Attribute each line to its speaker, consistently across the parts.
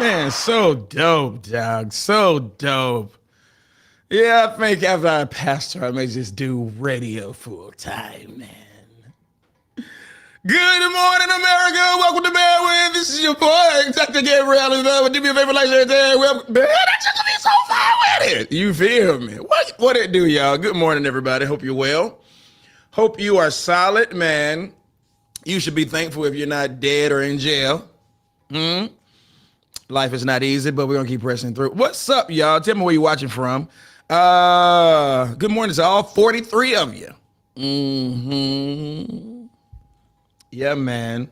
Speaker 1: Man, so dope, dog. So dope. Yeah, I think after I pastor, I may just do radio full time, man. Good morning, America. Welcome to Bear With. This is your boy, Dr. Gabriel. Do me a favor, like, share, tag. Well, man, I just gonna be so fine with it. You feel me? What it do, y'all? Good morning, everybody. Hope you're well. Hope you are solid, man. You should be thankful if you're not dead or in jail. Life is not easy, but we're gonna keep pressing through. What's up, y'all? Tell me where you're watching from. Good morning to all 43 of you. Yeah, man.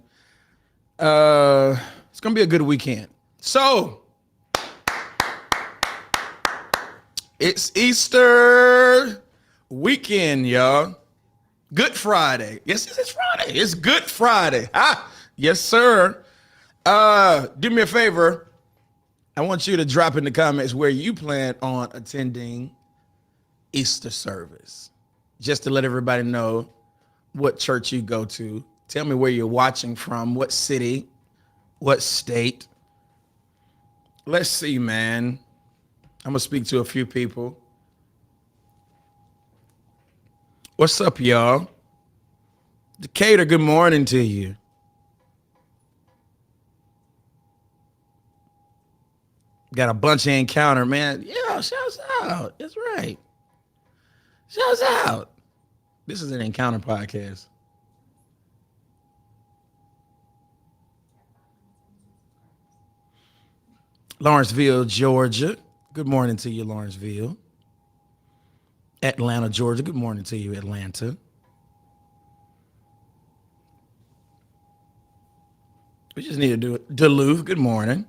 Speaker 1: It's gonna be a good weekend. So it's Easter weekend, y'all. Good Friday. Yes, it's Friday. It's Good Friday. Yes, sir. Do me a favor. I want you to drop in the comments where you plan on attending Easter service. Just to let everybody know what church you go to. Tell me where you're watching from, what city, what state. Let's see, man. I'm going to speak to a few people. What's up, y'all? Decatur, good morning to you. Got a bunch of encounter, man. Yeah, shouts out. That's right. Shouts out. This is an encounter podcast. Lawrenceville, Georgia. Good morning to you, Lawrenceville. Atlanta, Georgia. Good morning to you, Atlanta. We just need to do it. Duluth, good morning.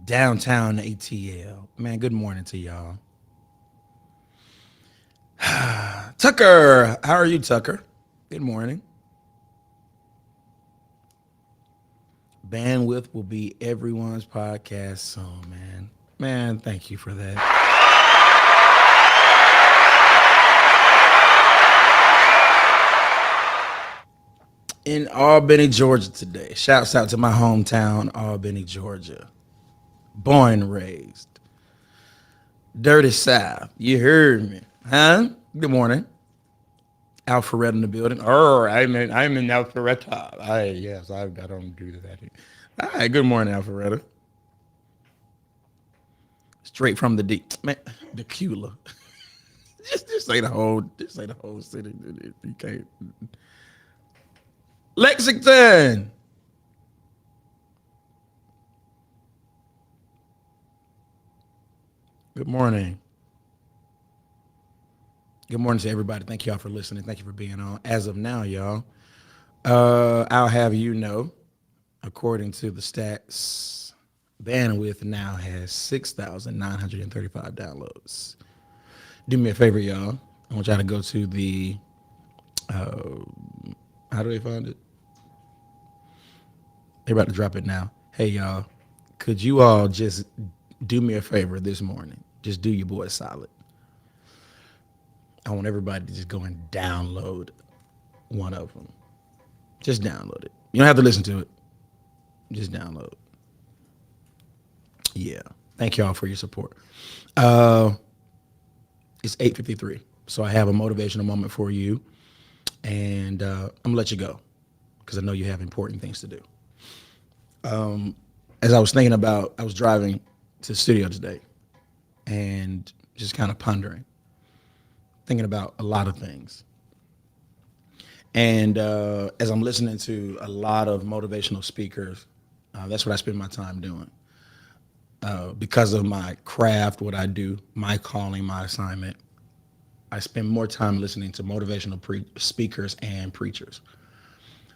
Speaker 1: Downtown ATL. Man, good morning to y'all. Tucker, how are you, Tucker? Good morning. Bandwidth will be everyone's podcast song, man. Man, thank you for that. In Albany, Georgia today. Shouts out to my hometown, Albany, Georgia. Born and raised. Dirty South. You heard me. Huh? Good morning. Alpharetta in the building. I'm in Alpharetta. Yes, I don't do that. All right, good morning, Alpharetta. Straight from the deep. Man, the Cula. just say the whole city. You can't. Lexington. Good morning. Good morning to everybody. Thank y'all for listening. Thank you for being on. As of now, y'all, I'll have you know, according to the stats, Bandwidth now has 6,935 downloads. Do me a favor, y'all. I want y'all to go to the, how do they find it? They're about to drop it now. Hey, y'all, could you all just do me a favor this morning? Just do your boy solid. I want everybody to just go and download one of them. Just download it. You don't have to listen to it. Just download. Yeah. Thank y'all for your support. It's 8:53, so I have a motivational moment for you, and I'm gonna let you go because I know you have important things to do. As I was thinking about, I was driving to the studio today, and just kind of pondering, thinking about a lot of things. And as I'm listening to a lot of motivational speakers, that's what I spend my time doing. Because of my craft, what I do, my calling, my assignment, I spend more time listening to motivational speakers and preachers.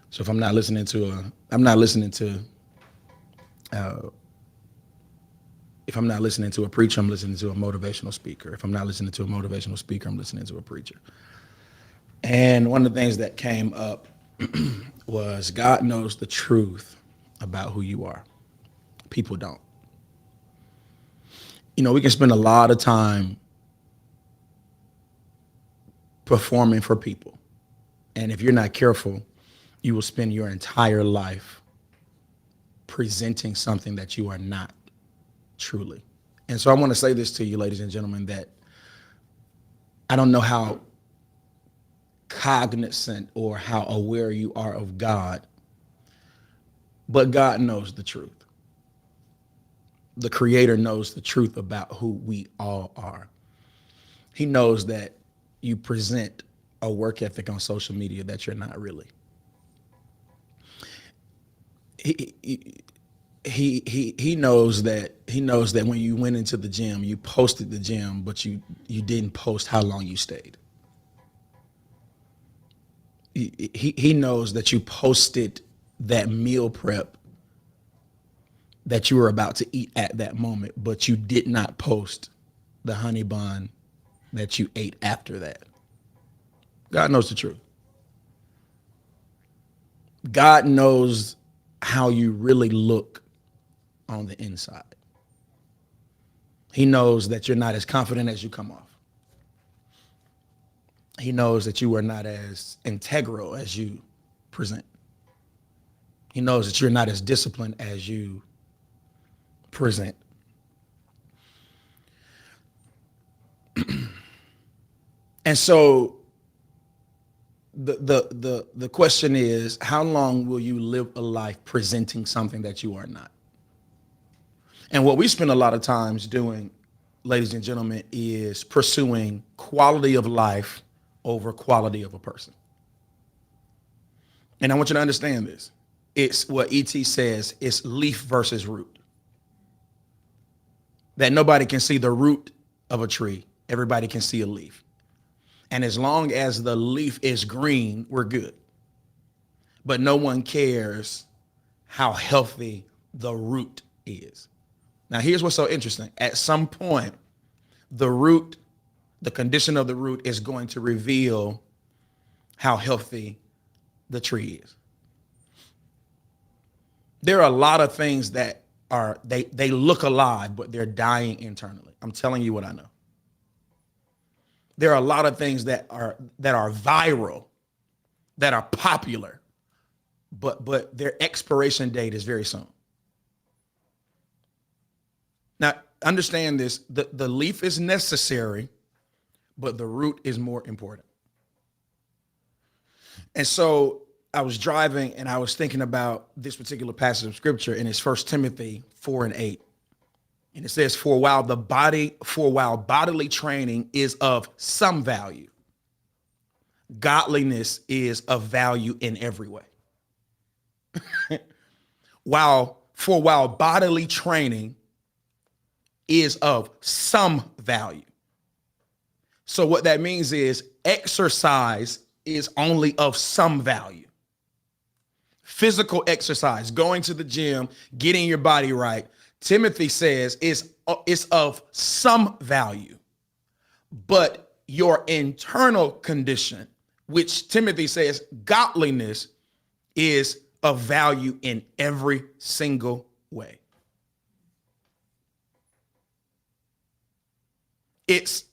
Speaker 1: So if I'm not listening to if I'm not listening to a preacher, I'm listening to a motivational speaker. If I'm not listening to a motivational speaker, I'm listening to a preacher. And one of the things that came up was God knows the truth about who you are. People don't. You know, we can spend a lot of time performing for people. And if you're not careful, you will spend your entire life presenting something that you are not truly. And so I want to say this to you, ladies and gentlemen, that I don't know how cognizant or how aware you are of God, but God knows the truth. The Creator knows the truth about who we all are. He knows that you present a work ethic on social media that you're not really. He knows that when you went into the gym, you posted the gym, but you didn't post how long you stayed. He knows that you posted that meal prep that you were about to eat at that moment, but you did not post the honey bun that you ate after that. God knows the truth. God knows how you really look on the inside. He knows that you're not as confident as you come off. He knows that you are not as integral as you present. He knows that you're not as disciplined as you present. And so the question is, how long will you live a life presenting something that you are not? And what we spend a lot of times doing, ladies and gentlemen, is pursuing quality of life over quality of a person. And I want you to understand this. It's what E.T. says, it's leaf versus root. That nobody can see the root of a tree. Everybody can see a leaf. And as long as the leaf is green, we're good. But no one cares how healthy the root is. Now, here's what's so interesting. At some point, the root, the condition of the root is going to reveal how healthy the tree is. There are a lot of things that they look alive, but they're dying internally. I'm telling you what I know. There are a lot of things that are viral, that are popular, but their expiration date is very soon. Now, understand this, the leaf is necessary, but the root is more important. And so I was driving and I was thinking about this particular passage of scripture, and it's 1 Timothy 4:8. And it says, for while bodily training is of some value, godliness is of value in every way. while bodily training is of some value. So what that means is exercise is only of some value. Physical exercise, going to the gym, getting your body right, Timothy says is of some value, but your internal condition, which Timothy says godliness, is of value in every single way. It's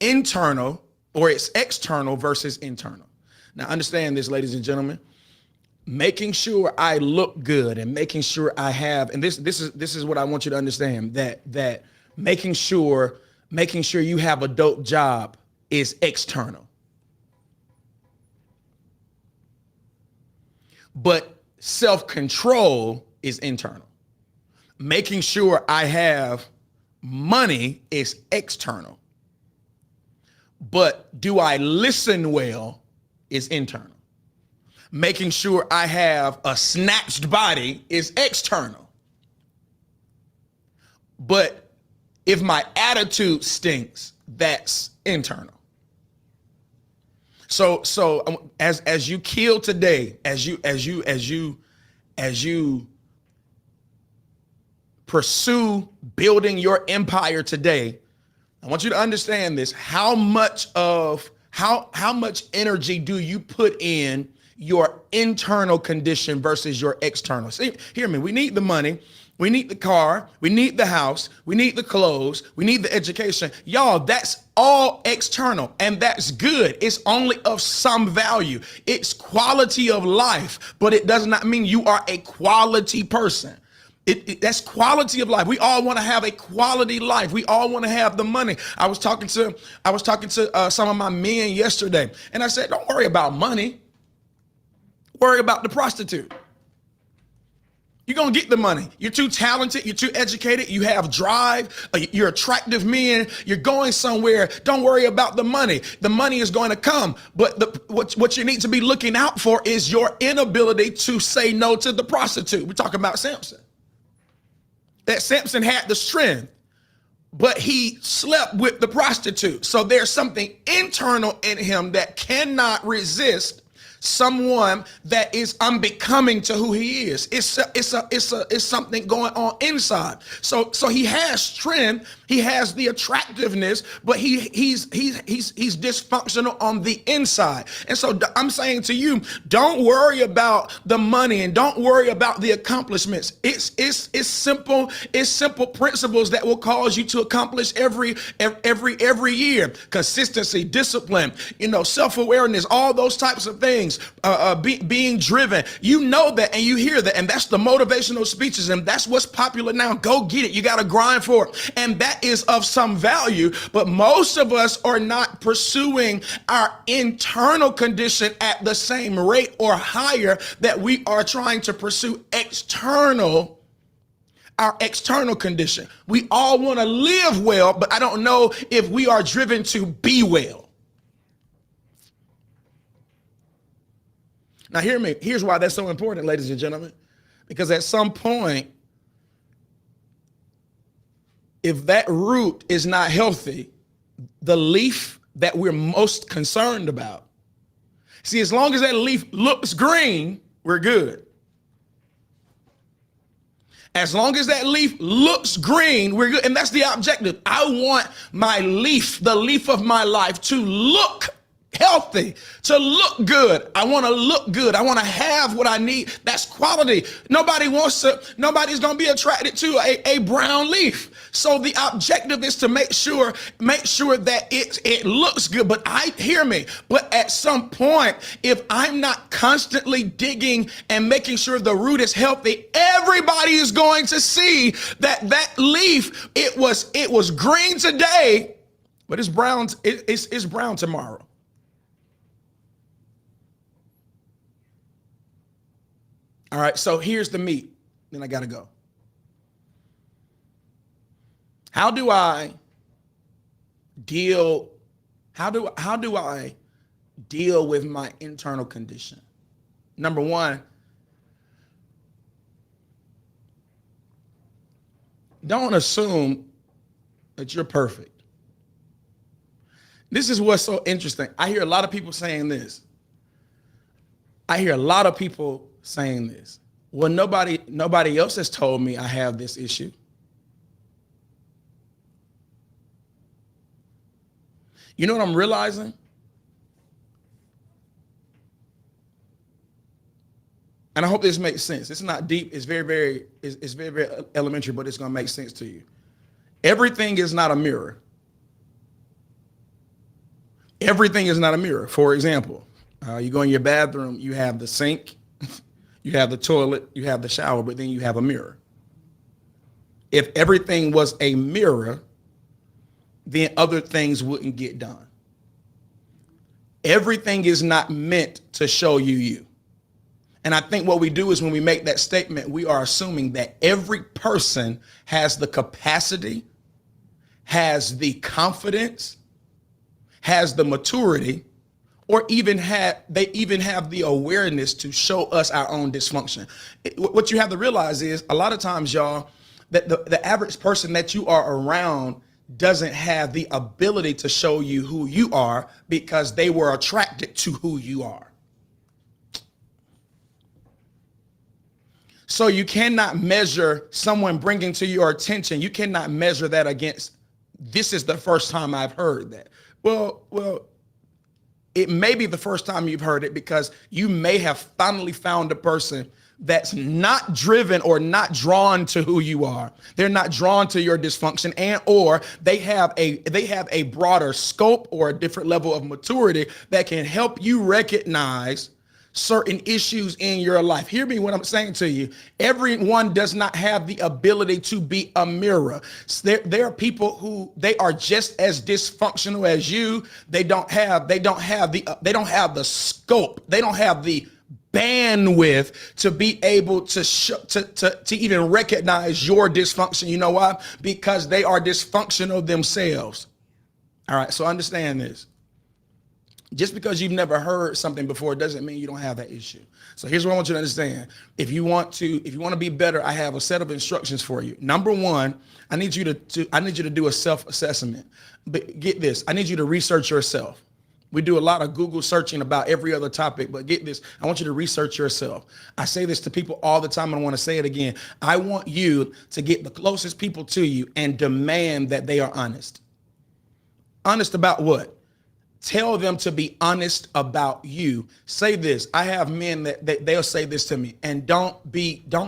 Speaker 1: internal, or it's external versus internal. Now understand this, ladies and gentlemen. Making sure I look good and making sure I have, and this is what I want you to understand, that making sure you have a dope job is external. But self-control is internal. Making sure I have money is external. But do I listen well is internal. Making sure I have a snatched body is external. But if my attitude stinks, that's internal. So as you kill today, as you pursue building your empire today, I want you to understand this. How much energy do you put in your internal condition versus your external? See, hear me. We need the money. We need the car. We need the house. We need the clothes. We need the education. Y'all, that's all external, and that's good. It's only of some value. It's quality of life, but it does not mean you are a quality person. That's quality of life. We all want to have a quality life. We all want to have the money. I was talking to some of my men yesterday, and I said, don't worry about money. Worry about the prostitute. You're going to get the money. You're too talented. You're too educated. You have drive. You're attractive men. You're going somewhere. Don't worry about the money. The money is going to come. But what you need to be looking out for is your inability to say no to the prostitute. We're talking about Samson. That Samson had the strength, but he slept with the prostitute. So there's something internal in him that cannot resist someone that is unbecoming to who he is. It's something going on inside. So he has strength, he has the attractiveness, but he's dysfunctional on the inside. And so I'm saying to you, don't worry about the money and don't worry about the accomplishments. It's simple principles that will cause you to accomplish every year. Consistency, discipline, self-awareness, all those types of things. Being driven, you know that, and you hear that, and that's the motivational speeches, and that's what's popular now. Go get it. You got to grind for it, and that is of some value. But most of us are not pursuing our internal condition at the same rate or higher that we are trying to pursue our external condition. We all want to live well, but I don't know if we are driven to be well. Now, hear me. Here's why that's so important, ladies and gentlemen. Because at some point, if that root is not healthy, the leaf that we're most concerned about, see, as long as that leaf looks green, we're good. As long as that leaf looks green, we're good. And that's the objective. I want my leaf, the leaf of my life, to look healthy, to look good. I want to look good. I want to have what I need. That's quality. Nobody's going to be attracted to a brown leaf. So the objective is to make sure that it looks good. But hear me. But at some point, if I'm not constantly digging and making sure the root is healthy, everybody is going to see that leaf, it was green today, but it's brown. It's brown tomorrow. All right, so here's the meat. Then I got to go. How do I deal with my internal condition? Number one, don't assume that you're perfect. This is what's so interesting. I hear a lot of people saying this. Well, nobody else has told me I have this issue. You know what I'm realizing? And I hope this makes sense. It's not deep. It's very elementary, but it's going to make sense to you. Everything is not a mirror. Everything is not a mirror. For example, you go in your bathroom, you have the sink, you have the toilet, you have the shower, but then you have a mirror. If everything was a mirror, then other things wouldn't get done. Everything is not meant to show you. And I think what we do is when we make that statement, we are assuming that every person has the capacity, has the confidence, has the maturity, or even have the awareness to show us our own dysfunction. What you have to realize is a lot of times, y'all, that the average person that you are around doesn't have the ability to show you who you are because they were attracted to who you are. So you cannot measure someone bringing to your attention. You cannot measure that against, this is the first time I've heard that. Well, it may be the first time you've heard it because you may have finally found a person that's not driven or not drawn to who you are. They're not drawn to your dysfunction, and or they have a broader scope or a different level of maturity that can help you recognize certain issues in your life. Hear me what I'm saying to you. Everyone does not have the ability to be a mirror. There are people who they are just as dysfunctional as you. They don't have the scope. They don't have the bandwidth to be able to even recognize your dysfunction. You know why? Because they are dysfunctional themselves. All right, so understand this. Just because you've never heard something before doesn't mean you don't have that issue. So here's what I want you to understand. If you want to be better, I have a set of instructions for you. Number one, I need you to do a self-assessment. But get this, I need you to research yourself. We do a lot of Google searching about every other topic, but get this, I want you to research yourself. I say this to people all the time, and I want to say it again. I want you to get the closest people to you and demand that they are honest. Honest about what? Tell them to be honest about you. Say this. I have men that they'll say this to me, and don't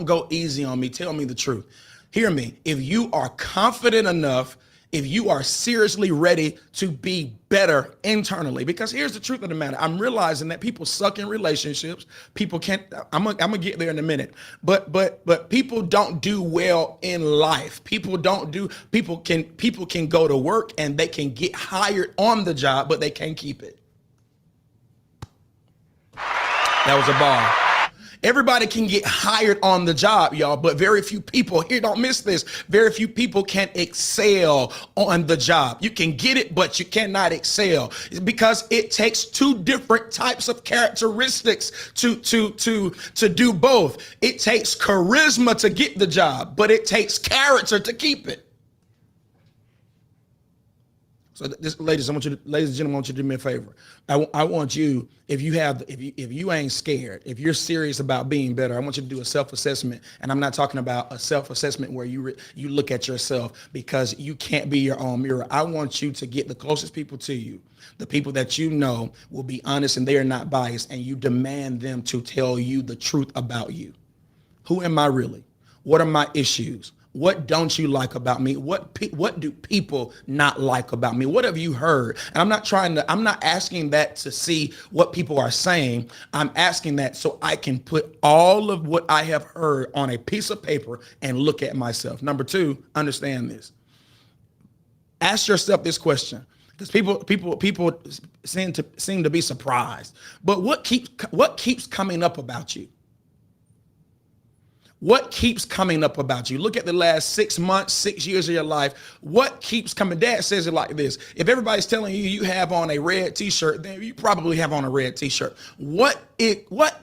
Speaker 1: go easy on me. Tell me the truth. Hear me. If you are confident enough, if you are seriously ready to be better internally, because here's the truth of the matter. I'm realizing that people suck in relationships. People can't, I'm gonna get there in a minute, but people don't do well in life. People can go to work and they can get hired on the job, but they can't keep it. That was a bar. Everybody can get hired on the job, y'all, but very few people, here, don't miss this, very few people can excel on the job. You can get it, but you cannot excel because it takes two different types of characteristics to do both. It takes charisma to get the job, but it takes character to keep it. So ladies and gentlemen, I want you to do me a favor. I want you, if you ain't scared, if you're serious about being better, I want you to do a self-assessment. And I'm not talking about a self-assessment where you look at yourself because you can't be your own mirror. I want you to get the closest people to you, the people that you know will be honest and they are not biased, and you demand them to tell you the truth about you. Who am I really? What are my issues? What don't you like about me? What do people not like about me? What have you heard? And I'm not asking that to see what people are saying. I'm asking that so I can put all of what I have heard on a piece of paper and look at myself. Number two, understand this. Ask yourself this question, because people seem to be surprised. But what keeps coming up about you? What keeps coming up about you? Look at the last 6 months, 6 years of your life. What keeps coming? Dad says it like this. If everybody's telling you you have on a red t-shirt, then you probably have on a red t-shirt. What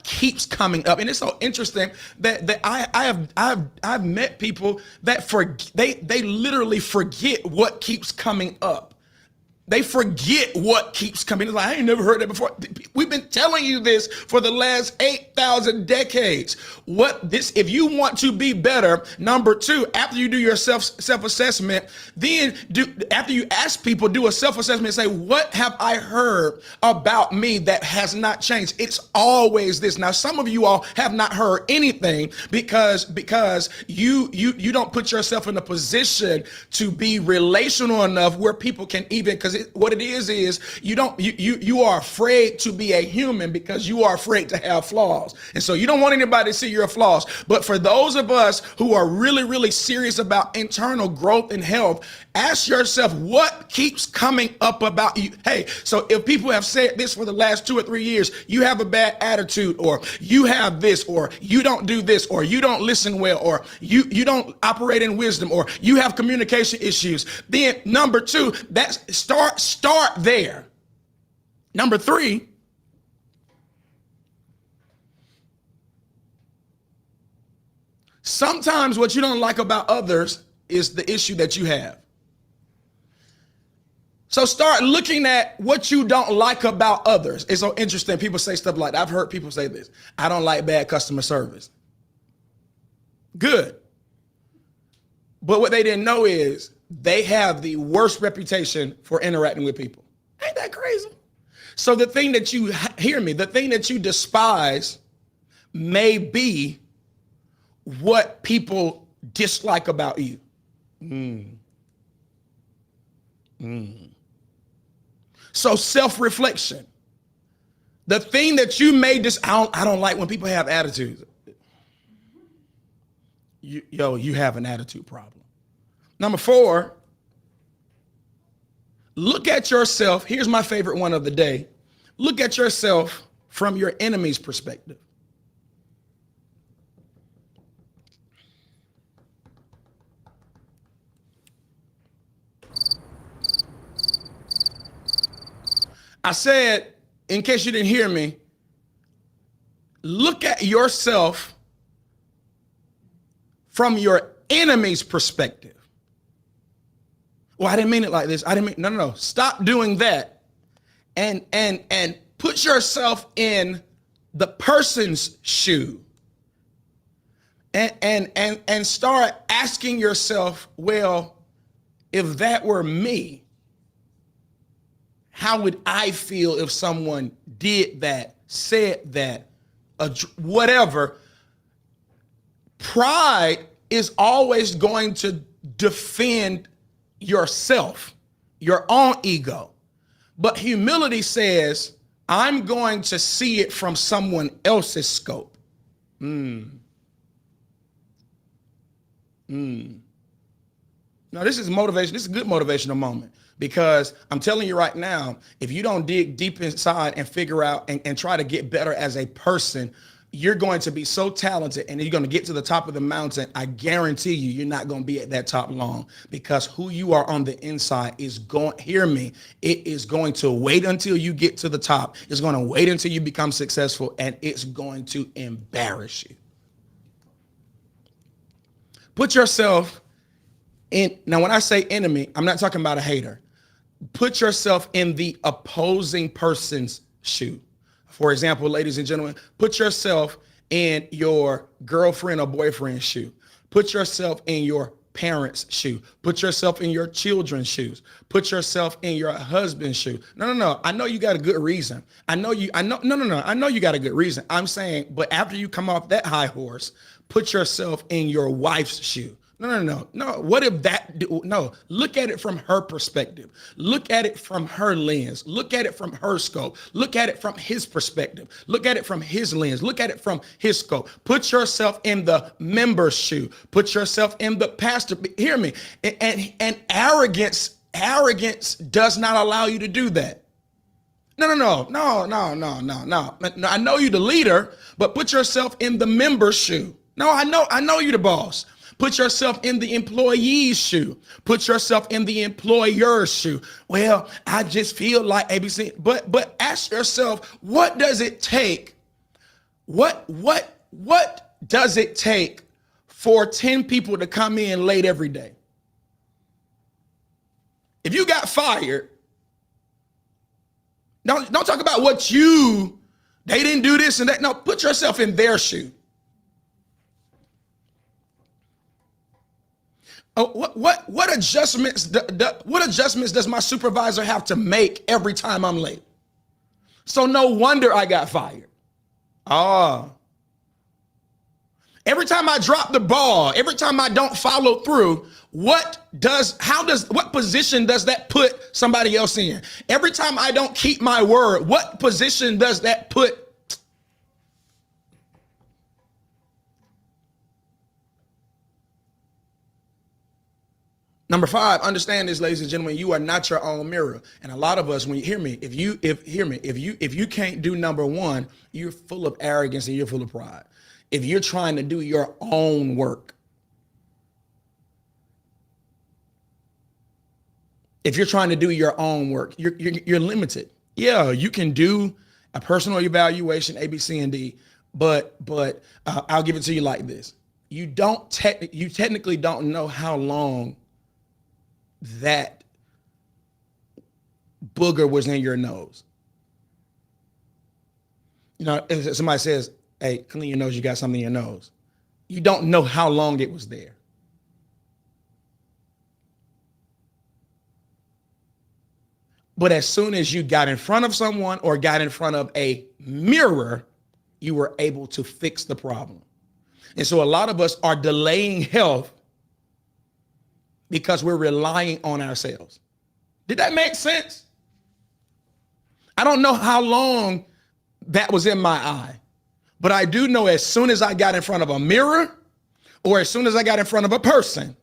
Speaker 1: keeps coming up? And it's so interesting that I've met people that they literally forget what keeps coming up. They forget what keeps coming. It's like, I ain't never heard that before. We've been telling you this for the last 8,000 decades. If you want to be better, number two, after you do your self-assessment, then after you ask people, do a self-assessment and say, what have I heard about me that has not changed? It's always this. Now, some of you all have not heard anything because you don't put yourself in a position to be relational enough where people can even, because what it is you are afraid to be a human because you are afraid to have flaws. And so you don't want anybody to see your flaws. But for those of us who are really, really serious about internal growth and health, ask yourself, what keeps coming up about you? Hey, so if people have said this for the last 2 or 3 years, you have a bad attitude, or you have this, or you don't do this, or you don't listen well, or you don't operate in wisdom, or you have communication issues, then number two, that's start there. Number three, sometimes what you don't like about others is the issue that you have. So start looking at what you don't like about others. It's so interesting. People say stuff like, I've heard people say this. I don't like bad customer service. Good. But what they didn't know is they have the worst reputation for interacting with people. Ain't that crazy? So the thing that you, hear me, the thing that you despise may be what people dislike about you. So self-reflection. The thing that you made this, I don't like when people have attitudes. You have an attitude problem. Number 4, look at yourself. Here's my favorite one of the day. Look at yourself from your enemy's perspective. I said, in case you didn't hear me, look at yourself from your enemy's perspective. Well, I didn't mean it like this. No. Stop doing that. And put yourself in the person's shoe. And start asking yourself, well, if that were me, how would I feel if someone did that, said that, whatever? Pride is always going to defend yourself, your own ego. But humility says, I'm going to see it from someone else's scope. Now, this is motivation. This is a good motivational moment. Because I'm telling you right now, if you don't dig deep inside and figure out and try to get better as a person, you're going to be so talented and you're going to get to the top of the mountain. I guarantee you're not going to be at that top long, because who you are on the inside is going, hear me, it is going to wait until you get to the top. It's going to wait until you become successful, and it's going to embarrass you. Put yourself in. Now, when I say enemy, I'm not talking about a hater. Put yourself in the opposing person's shoe. For example, ladies and gentlemen, put yourself in your girlfriend or boyfriend's shoe. Put yourself in your parents' shoe. Put yourself in your children's shoes. Put yourself in your husband's shoe. No. I know you got a good reason. I know you got a good reason. I'm saying, but after you come off that high horse, put yourself in your wife's shoe. No. What if that? No, look at it from her perspective. Look at it from her lens. Look at it from her scope. Look at it from his perspective. Look at it from his lens. Look at it from his scope. Put yourself in the member's shoe. Put yourself in the pastor. Hear me. And arrogance does not allow you to do that. No. I know you're the leader, but put yourself in the member's shoe. No, I know you're the boss. Put yourself in the employee's shoe. Put yourself in the employer's shoe. Well, I just feel like ABC. But ask yourself, what does it take? What does it take for 10 people to come in late every day? If you got fired, don't talk about they didn't do this and that. No, put yourself in their shoe. Oh, what adjustments does my supervisor have to make every time I'm late? So no wonder I got fired. Every time I drop the ball, every time I don't follow through, what position does that put somebody else in? Every time I don't keep my word, what position does that put? Number 5, understand this, ladies and gentlemen, you are not your own mirror. And a lot of us, when you hear me, if you can't do number 1, you're full of arrogance and you're full of pride. If you're trying to do your own work, you're limited. Yeah, you can do a personal evaluation, A, B, C, and D, but I'll give it to you like this. You technically don't know how long that booger was in your nose. You know, if somebody says, hey, clean your nose, you got something in your nose. You don't know how long it was there. But as soon as you got in front of someone or got in front of a mirror, you were able to fix the problem. And so a lot of us are delaying health because we're relying on ourselves. Did that make sense? I don't know how long that was in my eye, but I do know as soon as I got in front of a mirror or as soon as I got in front of a person,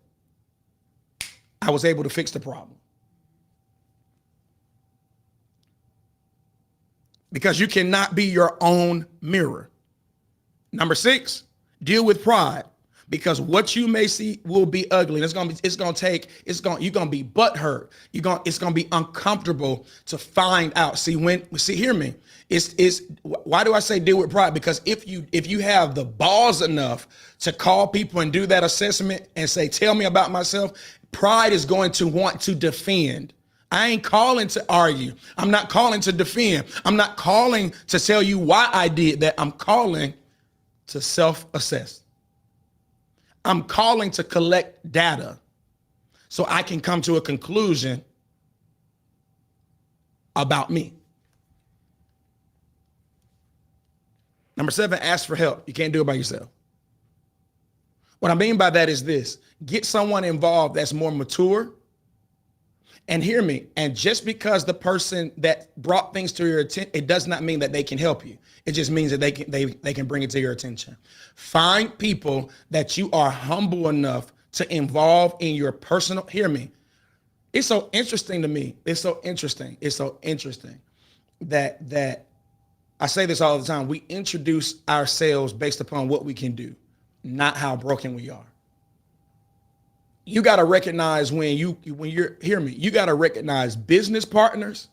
Speaker 1: I was able to fix the problem. Because you cannot be your own mirror. Number 6, deal with pride. Because what you may see will be ugly. You're gonna be butthurt. It's gonna be uncomfortable to find out. Hear me. Why do I say deal with pride? Because if you have the balls enough to call people and do that assessment and say, tell me about myself, pride is going to want to defend. I ain't calling to argue. I'm not calling to defend. I'm not calling to tell you why I did that. I'm calling to self-assess. I'm calling to collect data so I can come to a conclusion about me. Number 7, ask for help. You can't do it by yourself. What I mean by that is this: get someone involved that's more mature. And hear me, and just because the person that brought things to your attention, it does not mean that they can help you. It just means that they can bring it to your attention. Find people that you are humble enough to involve in your personal, hear me. It's so interesting to me. It's so interesting that I say this all the time. We introduce ourselves based upon what we can do, not how broken we are. You got to recognize you got to recognize business partners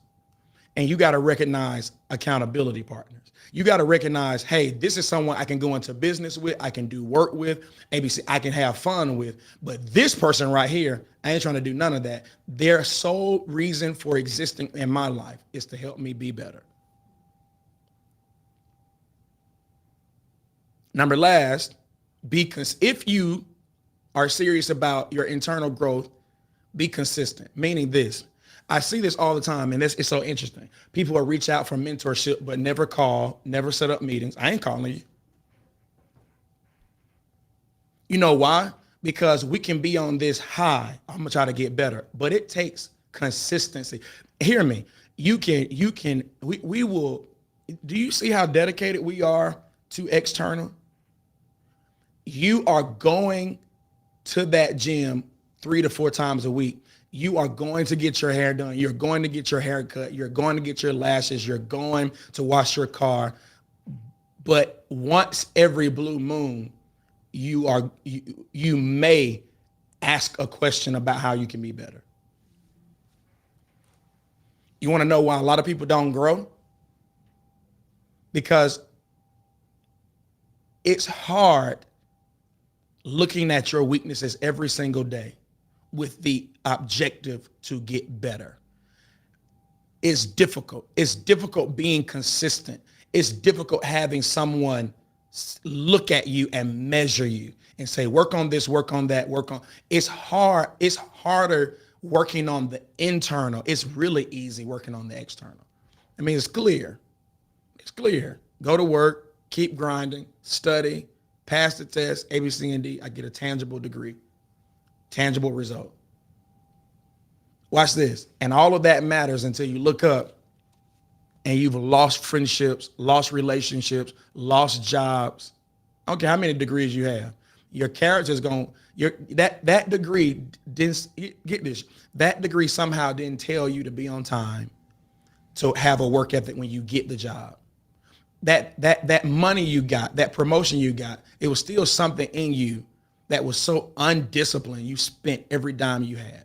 Speaker 1: and you got to recognize accountability partners. You got to recognize, hey, this is someone I can go into business with, I can do work with, ABC, I can have fun with. But this person right here, I ain't trying to do none of that. Their sole reason for existing in my life is to help me be better. Number last, if you are serious about your internal growth, be consistent. Meaning this, I see this all the time, and it's so interesting. People will reach out for mentorship, but never call, never set up meetings. I ain't calling you. You know why? Because we can be on this high. I'm gonna try to get better, but it takes consistency. Hear me. We will. Do you see how dedicated we are to external? You are going to that gym 3 to 4 times a week. You are going to get your hair done. You're going to get your hair cut. You're going to get your lashes. You're going to wash your car. But once every blue moon, you may ask a question about how you can be better. You want to know why a lot of people don't grow? Because it's hard looking at your weaknesses every single day with the objective to get better. It's difficult. It's difficult being consistent. It's difficult having someone look at you and measure you and say, work on this, work on that, It's hard. It's harder working on the internal. It's really easy working on the external. I mean, it's clear. It's clear. Go to work, keep grinding, study, pass the test, A, B, C, and D. I get a tangible degree, tangible result. Watch this. And all of that matters until you look up and you've lost friendships, lost relationships, lost jobs. I don't care how many degrees you have. Your character's going, that degree didn't, get this, that degree somehow didn't tell you to be on time, to have a work ethic when you get the job. That money you got, that promotion you got, it was still something in you that was so undisciplined. You spent every dime you had.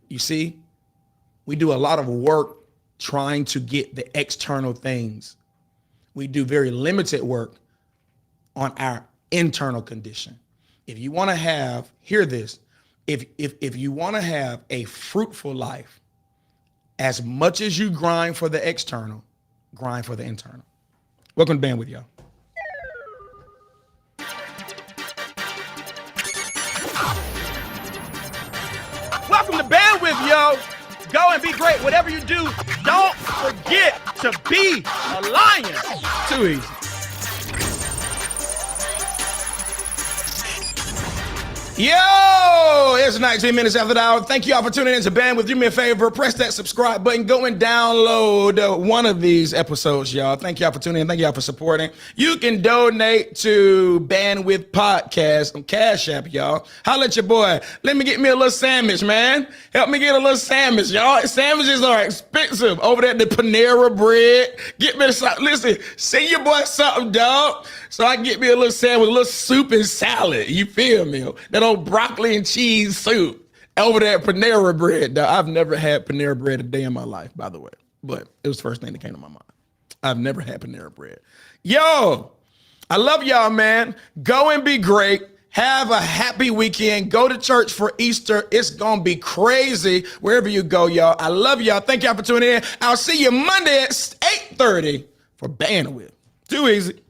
Speaker 1: You see, we do a lot of work trying to get the external things. We do very limited work on our internal condition. If you want to have, hear this, if you want to have a fruitful life, as much as you grind for the external, grind for the internal. Welcome to Bandwidth, y'all. Welcome to Bandwidth, yo. Go and be great. Whatever you do, don't forget to be a lion. Too easy. Yo, it's 19 minutes after the hour. Thank you all for tuning in to Bandwidth. Do me a favor, press that subscribe button. Go and download one of these episodes, y'all. Thank y'all for tuning in. Thank y'all for supporting. You can donate to Bandwidth Podcast on Cash App, y'all. Holla at your boy. Let me get me a little sandwich, man. Help me get a little sandwich, y'all. Sandwiches are expensive over there at the Panera Bread. Get me something. Listen, send your boy something, dog. So I can get me a little sandwich, a little soup and salad. You feel me? That old broccoli and cheese soup over there at Panera Bread. Now, I've never had Panera Bread a day in my life, by the way, but it was the first thing that came to my mind. I've never had Panera Bread. Yo, I love y'all, man. Go and be great. Have a happy weekend. Go to church for Easter. It's going to be crazy wherever you go, y'all. I love y'all. Thank y'all for tuning in. I'll see you Monday at 8:30 for Bandwidth. Too easy.